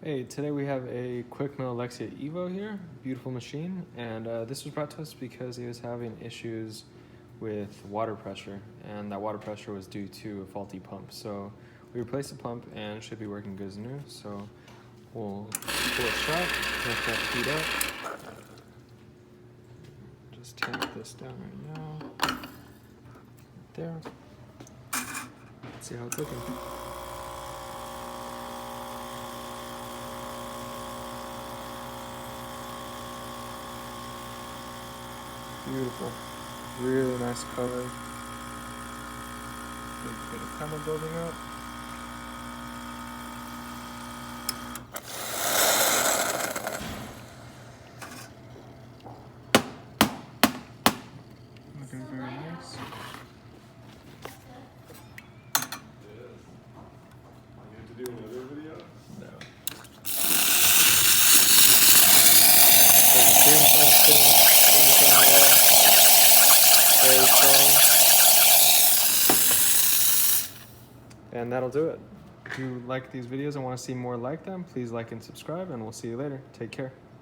Hey, today we have a quick mill Alexia Evo here, beautiful machine, and this was brought to us because he was having issues with water pressure, and that water pressure was due to a faulty pump. So we replaced the pump and it should be working good as new. So we'll pull it shut, let that heat up. Just tamp this down right now. Right there. Let's see how it's looking. Beautiful, really nice color. Big bit of color building up. Looking very nice. I need to do another video? No. Very strong. And that'll do it. If you like these videos and want to see more like them, please like and subscribe, and we'll see you later. Take care.